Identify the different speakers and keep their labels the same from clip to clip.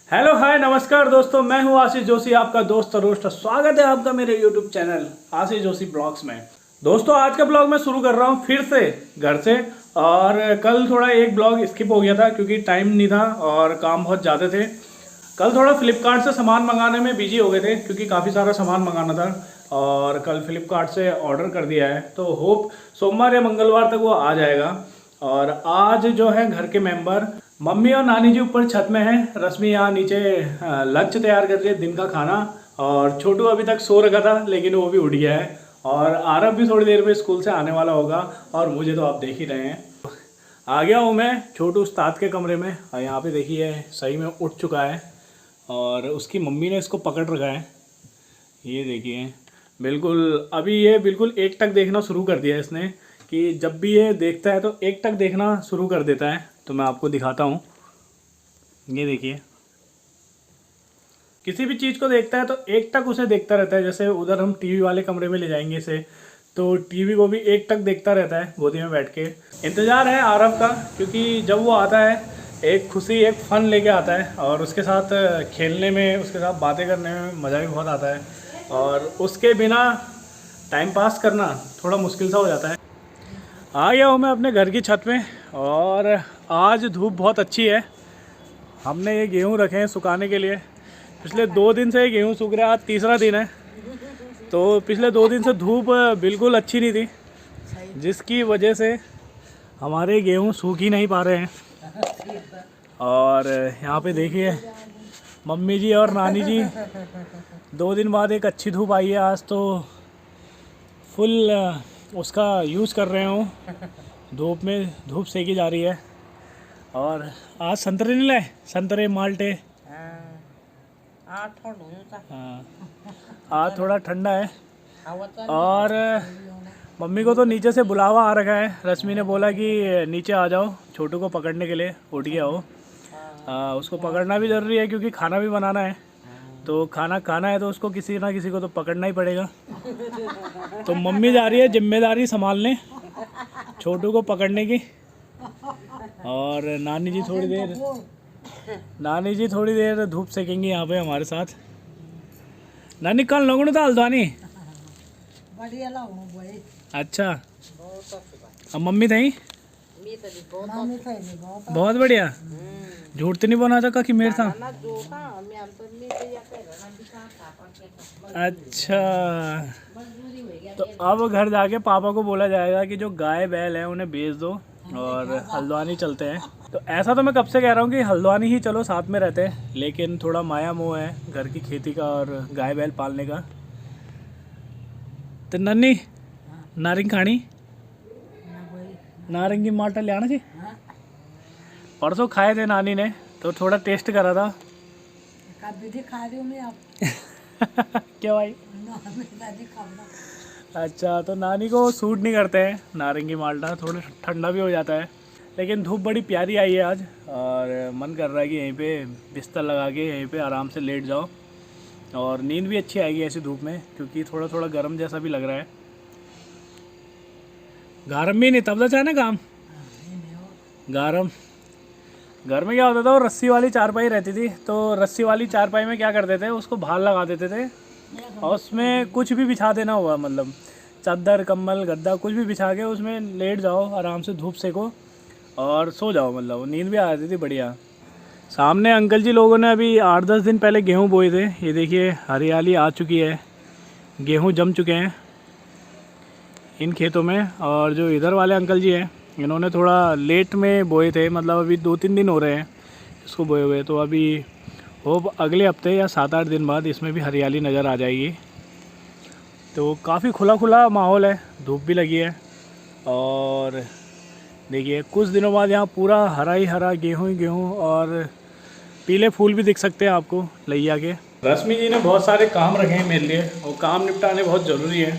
Speaker 1: Hello hi नमस्कार दोस्तों, मैं हूं आशीष जोशी, आपका दोस्त और दोस्त। स्वागत है आपका मेरे YouTube channel Ashish Joshi blogs में। दोस्तों आज का ब्लॉग मैं शुरू कर रहा हूं फिर से घर से। और कल थोड़ा एक ब्लॉग स्किप हो गया था क्योंकि टाइम नहीं था और काम बहुत ज़्यादा थे। कल थोड़ा फ्लिपकार्ट से सामान मंगाने में बिजी हो गए थे क्योंकि काफ़ी सारा सामान मंगाना था। और कल फ्लिपकार्ट से ऑर्डर कर दिया है तो होप सोमवार या मंगलवार तक वो आ जाएगा। और आज जो है घर के मेंबर मम्मी और नानी जी ऊपर छत में हैं, रश्मि यहाँ नीचे लंच तैयार कर रही है, दिन का खाना। और छोटू अभी तक सो रखा था लेकिन वो भी उठ गया है। और आरव भी थोड़ी देर में स्कूल से आने वाला होगा। और मुझे तो आप देख ही रहे हैं, आ गया हूँ मैं छोटू उस्ताद के कमरे में। और यहाँ पे देखिए सही में उठ चुका है और उसकी मम्मी ने इसको पकड़ रखा है। ये देखिए बिल्कुल अभी ये बिल्कुल एक टक देखना शुरू कर दिया है इसने, कि जब भी ये देखता है तो एक टक देखना शुरू कर देता है। तो मैं आपको दिखाता हूँ, ये देखिए किसी भी चीज़ को देखता है तो एक टक उसे देखता रहता है। जैसे उधर हम टीवी वाले कमरे में ले जाएंगे इसे, तो टीवी को भी एक टक देखता रहता है गोदी में बैठ के। इंतज़ार है आरव का क्योंकि जब वो आता है एक खुशी एक फ़न लेके आता है और उसके साथ खेलने में उसके साथ बातें करने में मज़ा भी बहुत आता है। और उसके बिना टाइम पास करना थोड़ा मुश्किल सा हो जाता है। आ गया हूँ मैं अपने घर की छत में और आज धूप बहुत अच्छी है। हमने ये गेहूँ रखे हैं सुखाने के लिए। पिछले 2 दिन से ये गेहूँ सूख रहा है, आज तीसरा दिन है। तो पिछले 2 दिन से धूप बिल्कुल अच्छी नहीं थी, जिसकी वजह से हमारे गेहूँ सूख ही नहीं पा रहे हैं। और यहाँ पे देखिए मम्मी जी और नानी जी 2 दिन बाद एक अच्छी धूप आई है। आज तो फुल उसका यूज़ कर रहे हूँ, धूप में धूप सेकी जा रही है। और आज संतरे नहीं लाए, संतरे माल्टे। हाँ आज थोड़ा ठंडा है। और मम्मी को तो नीचे से बुलावा आ रखा है। रश्मि ने बोला कि नीचे आ जाओ छोटू को पकड़ने के लिए, उठ गया हो। उसको पकड़ना भी ज़रूरी है क्योंकि खाना भी बनाना है। तो खाना खाना है तो उसको किसी ना किसी को तो पकड़ना ही पड़ेगा। तो मम्मी जा रही है जिम्मेदारी संभालने छोटू को पकड़ने की। और नानी जी थोड़ी देर धूप सेकेंगी यहाँ पे हमारे साथ। नानी कल लगुण था हल्द्वानी। अच्छा अब मम्मी थी बहुत बढ़िया। झूठ तो नहीं बोना था कि मेरे था। अच्छा तो अब घर जाके पापा को बोला जाएगा कि जो गाय बैल है उन्हें बेच दो और हल्द्वानी चलते हैं। तो ऐसा तो मैं कब से कह रहा हूँ कि हल्द्वानी ही चलो, साथ में रहते हैं। लेकिन थोड़ा माया मोह है घर की खेती का और गाय बैल पालने का। तो नन्नी नारिंग खानी, नारंगी माल्टा ले आना जी। परसों खाए थे नानी ने तो थोड़ा टेस्ट करा था। खा रही हूँ मैं आप क्या भाई? अच्छा तो नानी को सूट नहीं करते हैं नारंगी माल्टा, थोड़ा ठंडा भी हो जाता है। लेकिन धूप बड़ी प्यारी आई है आज और मन कर रहा है कि यहीं पे बिस्तर लगा के यहीं पे आराम से लेट जाओ। और नींद भी अच्छी आएगी ऐसी धूप में, क्योंकि थोड़ा थोड़ा गर्म जैसा भी लग रहा है। गर्म भी नहीं तब तक है ना काम गर्म। घर में क्या होता था, वो रस्सी वाली चारपाई रहती थी, तो रस्सी वाली चारपाई में क्या करते थे, उसको भार लगा देते थे और उसमें कुछ भी बिछा देना हुआ, मतलब चादर कंबल गद्दा कुछ भी बिछा के उसमें लेट जाओ, आराम से धूप सेको और सो जाओ। मतलब नींद भी आ जाती थी बढ़िया। सामने अंकल जी लोगों ने अभी 8-10 दिन पहले गेहूँ बोए थे। ये देखिए हरियाली आ चुकी है, गेहूँ जम चुके हैं इन खेतों में। और जो इधर वाले अंकल जी हैं इन्होंने थोड़ा लेट में बोए थे, मतलब अभी 2-3 दिन हो रहे हैं इसको बोए हुए। तो अभी होप अगले हफ्ते या 7-8 दिन बाद इसमें भी हरियाली नज़र आ जाएगी। तो काफ़ी खुला खुला माहौल है, धूप भी लगी है। और देखिए कुछ दिनों बाद यहाँ पूरा हरा ही हरा गेहूँ ही गेहूँ और पीले फूल भी दिख सकते हैं आपको लैया के। रश्मि जी ने बहुत सारे काम रखे हैं मेरे लिए और काम निपटाने बहुत ज़रूरी है।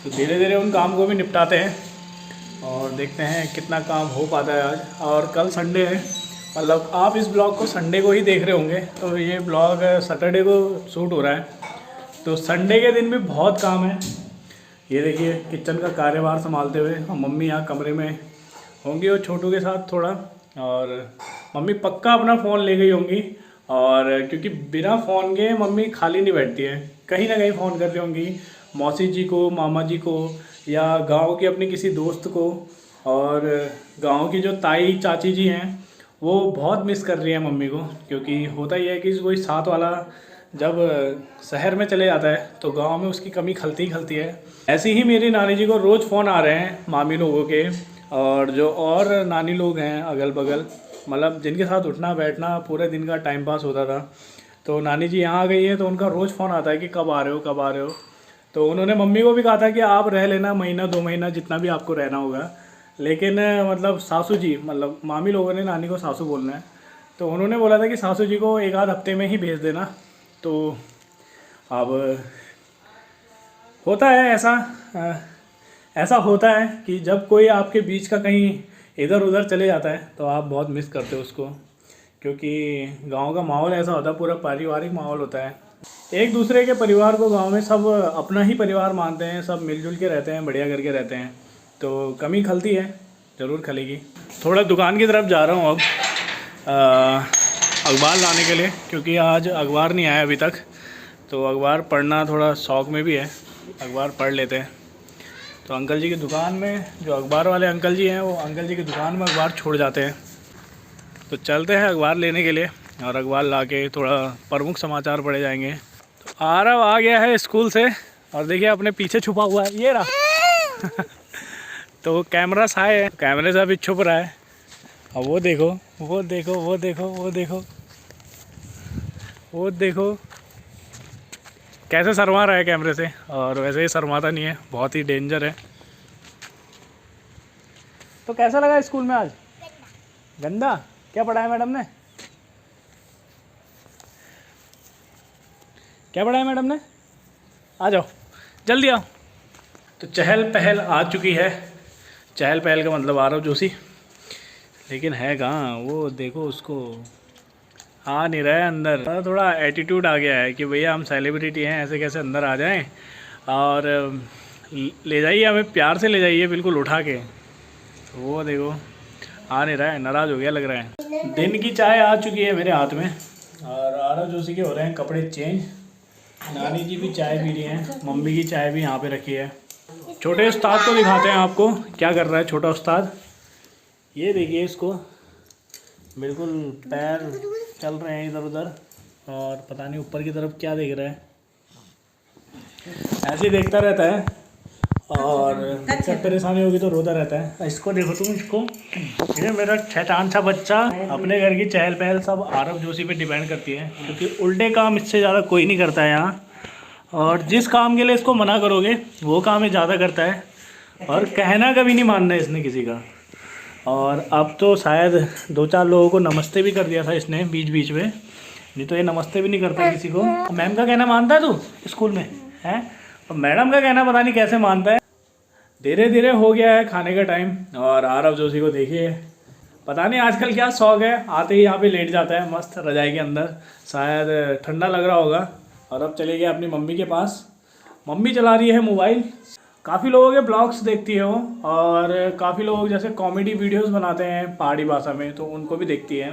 Speaker 1: तो धीरे धीरे उन काम को भी निपटाते हैं और देखते हैं कितना काम हो पाता है आज। और कल संडे है, मतलब आप इस ब्लॉग को संडे को ही देख रहे होंगे, तो ये ब्लॉग सैटरडे को शूट हो रहा है। तो संडे के दिन भी बहुत काम है। ये देखिए किचन का कार्यभार संभालते हुए, और मम्मी यहाँ कमरे में होंगी और छोटू के साथ थोड़ा। और मम्मी पक्का अपना फ़ोन ले गई होंगी, और क्योंकि बिना फ़ोन के मम्मी खाली नहीं बैठती है, कहीं ना कहीं फ़ोन कर रही होंगी मौसी जी को, मामा जी को, या गांव की अपनी किसी दोस्त को। और गांव की जो ताई चाची जी हैं वो बहुत मिस कर रही है मम्मी को, क्योंकि होता ही है कि कोई साथ वाला जब शहर में चले जाता है तो गांव में उसकी कमी खलती ही खलती है। ऐसे ही मेरी नानी जी को रोज़ फ़ोन आ रहे हैं मामी लोगों के, और जो और नानी लोग हैं अगल बगल, मतलब जिनके साथ उठना बैठना पूरे दिन का टाइम पास होता था, तो नानी जी यहाँ आ गई है तो उनका रोज़ फ़ोन आता है कि कब आ रहे हो, कब आ रहे हो। तो उन्होंने मम्मी को भी कहा था कि आप रह लेना महीना 2 महीना जितना भी आपको रहना होगा, लेकिन मतलब सासू जी, मतलब मामी लोगों ने नानी को सासू बोलना है, तो उन्होंने बोला था कि सासू जी को 1 आध हफ्ते में ही भेज देना। तो अब होता है ऐसा, ऐसा होता है कि जब कोई आपके बीच का कहीं इधर उधर चले जाता है तो आप बहुत मिस करते हो उसको, क्योंकि गांव का माहौल ऐसा होता है, पूरा पारिवारिक माहौल होता है। एक दूसरे के परिवार को गांव में सब अपना ही परिवार मानते हैं, सब मिलजुल के रहते हैं, बढ़िया करके रहते हैं। तो कमी खलती है, ज़रूर खलेगी। थोड़ा दुकान की तरफ जा रहा हूँ अब अखबार लाने के लिए, क्योंकि आज अखबार नहीं आया अभी तक, तो अखबार पढ़ना थोड़ा शौक़ में भी है, अखबार पढ़ लेते हैं। तो अंकल जी की दुकान में, जो अखबार वाले अंकल जी हैं, वो अंकल जी की दुकान में अखबार छोड़ जाते हैं। तो चलते हैं अखबार लेने के लिए, और अखबार ला के थोड़ा प्रमुख समाचार पढ़े जाएंगे। तो आरव आ गया है स्कूल से, और देखिए अपने पीछे छुपा हुआ है, ये रहा तो कैमरा साए है, कैमरे से अभी छुप रहा है। और वो देखो, वो देखो, वो देखो, वो देखो, वो देखो कैसे शर्मा रहा है कैमरे से, और वैसे ही शर्माता नहीं है, बहुत ही डेंजर है। तो कैसा लगा स्कूल में आज? गंदा? क्या पढ़ाया मैडम ने? क्या पढ़ाया मैडम ने? आ जाओ, जल्दी आओ। तो चहल पहल आ चुकी है, चहल पहल का मतलब आरव जोशी, लेकिन है कहाँ, वो देखो उसको, आ नहीं रहा है अंदर। थोड़ा एटीट्यूड आ गया है कि भैया हम सेलिब्रिटी हैं, ऐसे कैसे अंदर आ जाएं, और ले जाइए हमें, प्यार से ले जाइए बिल्कुल उठा के। तो वो देखो आ नहीं रहा है, नाराज़ हो गया लग रहा है। दिन की चाय आ चुकी है मेरे हाथ में, और आरव जोशी के हो रहे हैं कपड़े चेंज। नानी जी भी चाय पी रही हैं, मम्मी की चाय भी यहाँ पे रखी है। छोटे उस्ताद को दिखाते हैं आपको क्या कर रहा है छोटा उस्ताद। ये देखिए इसको, बिल्कुल पैर चल रहे हैं इधर उधर, और पता नहीं ऊपर की तरफ क्या देख रहा है, ऐसे ही देखता रहता है, और जब परेशानी होगी तो रोता रहता है। इसको देखो तुम, इसको, ये मेरा शैतान सा बच्चा। अपने घर की चहल पहल सब आरव जोशी पे डिपेंड करती है, क्योंकि उल्टे काम इससे ज़्यादा कोई नहीं करता है यहाँ, और जिस काम के लिए इसको मना करोगे वो काम ये ज़्यादा करता है, और कहना कभी नहीं मानना है इसने किसी का। और अब तो शायद 2-4 लोगों को नमस्ते भी कर दिया था इसने बीच बीच में, नहीं तो ये नमस्ते भी नहीं करता किसी को। मैम का कहना मानता है तू स्कूल में है, और मैडम का कहना पता नहीं कैसे मानता है। धीरे धीरे हो गया है खाने का टाइम, और आरव जोशी को देखिए, पता नहीं आजकल क्या शौक है, आते ही यहाँ पे लेट जाता है मस्त रजाई के अंदर, शायद ठंडा लग रहा होगा। और अब चले गए अपनी मम्मी के पास, मम्मी चला रही है मोबाइल। काफ़ी लोगों के ब्लॉग्स देखती है वो, और काफ़ी लोग जैसे कॉमेडी वीडियोस बनाते हैं पहाड़ी भाषा में, तो उनको भी देखती है।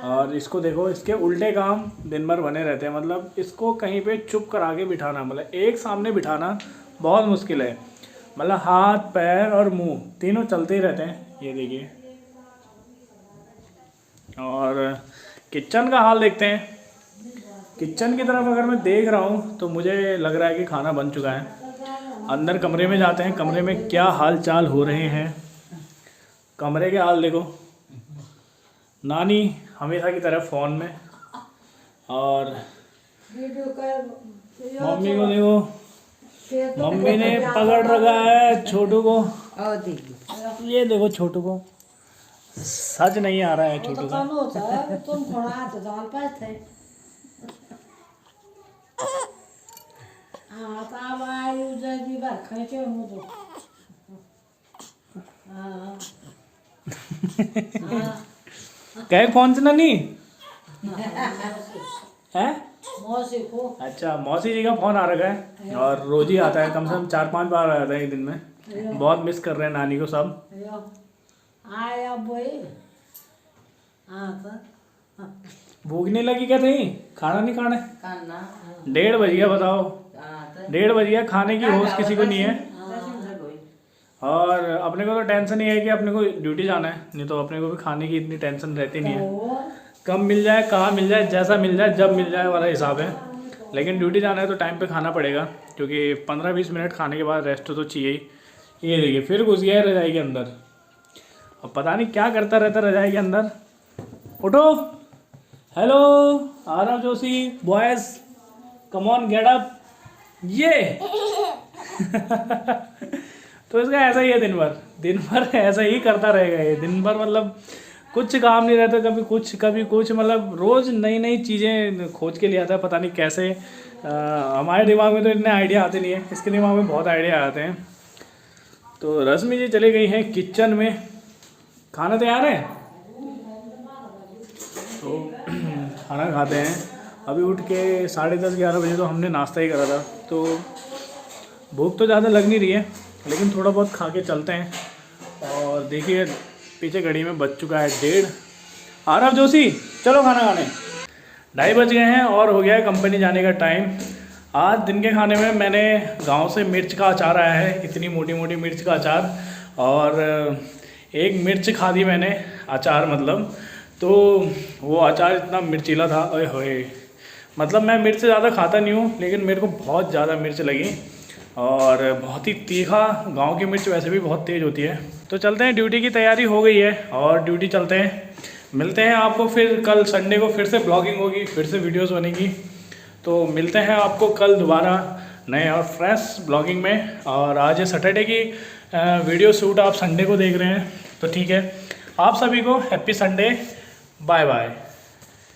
Speaker 1: और इसको देखो, इसके उल्टे काम दिन भर बने रहते हैं, मतलब इसको कहीं पे चुप करा के बिठाना, मतलब एक सामने बिठाना बहुत मुश्किल है, मतलब हाथ पैर और मुंह तीनों चलते ही रहते हैं। ये देखिए, और किचन का हाल देखते हैं। किचन की तरफ अगर मैं देख रहा हूँ तो मुझे लग रहा है कि खाना बन चुका है। अंदर कमरे में जाते हैं, कमरे में क्या हाल चाल हो रहे हैं। कमरे के हाल देखो, नानी हमेशा की तरह फ़ोन में, और मम्मी को देखो, मम्मी ने पकड़ रखा है छोटू को। ये देखो छोटू को, सच नहीं आ रहा है छोटू का। कहे कौन सी नानी है? अच्छा, मौसी जी का फ़ोन आ रखा है, और रोज ही आता है, कम से कम 4-5 बार आता है एक दिन में। बहुत मिस कर रहे हैं नानी को सब।
Speaker 2: हाँ तो
Speaker 1: भूख नहीं लगी क्या थी? खाना नहीं खाना?
Speaker 3: खाना
Speaker 1: 1:30 बज गया, बताओ।
Speaker 3: हाँ तो
Speaker 1: 1:30 बज गया, खाने की होश किसी को नहीं है।
Speaker 3: दर्शन से कोई
Speaker 1: और अपने को तो टेंशन ही है कि अपने को ड्यूटी जाना है, नहीं तो अपने को भी खाने की इतनी टेंशन रहती नहीं है। कब मिल जाए, कहाँ मिल जाए, जैसा मिल जाए, जब मिल जाए वाला हिसाब है। लेकिन ड्यूटी जाना है तो टाइम पे खाना पड़ेगा, क्योंकि 15-20 मिनट खाने के बाद रेस्ट तो चाहिए ही। ये देखिए फिर घुस गया है रजाई के अंदर। अब पता नहीं क्या करता रहता है रजाई के अंदर। उठो, hello Aarav Joshi, boys come on get up. ये तो इसका ऐसा ही है, दिन भर ऐसा ही करता रहेगा ये। दिन भर मतलब कुछ काम नहीं रहता, कभी कुछ मतलब रोज़ नई नई चीज़ें खोज के लिए आता है, पता नहीं कैसे। हमारे दिमाग में तो इतने आइडिया आते नहीं है, इसके दिमाग में बहुत आइडिया आते हैं। तो रश्मि जी चली गई हैं किचन में, खाना तैयार है तो खाना खाते हैं। अभी उठ के 10:30-11 बजे तो हमने नाश्ता ही करा था, तो भूख तो ज़्यादा लग नहीं रही है, लेकिन थोड़ा बहुत खा के चलते हैं। और देखिए पीछे घड़ी में बज चुका है 1:30। आरव जोशी चलो खाना खाने। 2:30 बज गए हैं और हो गया है कंपनी जाने का टाइम। आज दिन के खाने में मैंने गांव से मिर्च का अचार आया है, इतनी मोटी मोटी मिर्च का अचार, और एक मिर्च खा दी मैंने, अचार मतलब। तो वो अचार इतना मिर्चीला था, ओए होए। मतलब मैं मिर्च ज़्यादा खाता नहीं हूँ, लेकिन मेरे को बहुत ज़्यादा मिर्च लगी और बहुत ही तीखा। गांव की मिर्च वैसे भी बहुत तेज़ होती है। तो चलते हैं, ड्यूटी की तैयारी हो गई है और ड्यूटी चलते हैं। मिलते हैं आपको फिर कल संडे को, फिर से ब्लॉगिंग होगी, फिर से वीडियोस बनेगी। तो मिलते हैं आपको कल दोबारा नए और फ्रेश ब्लॉगिंग में। और आज सैटरडे की वीडियो शूट आप संडे को देख रहे हैं, तो ठीक है। आप सभी को हैप्पी संडे, बाय बाय।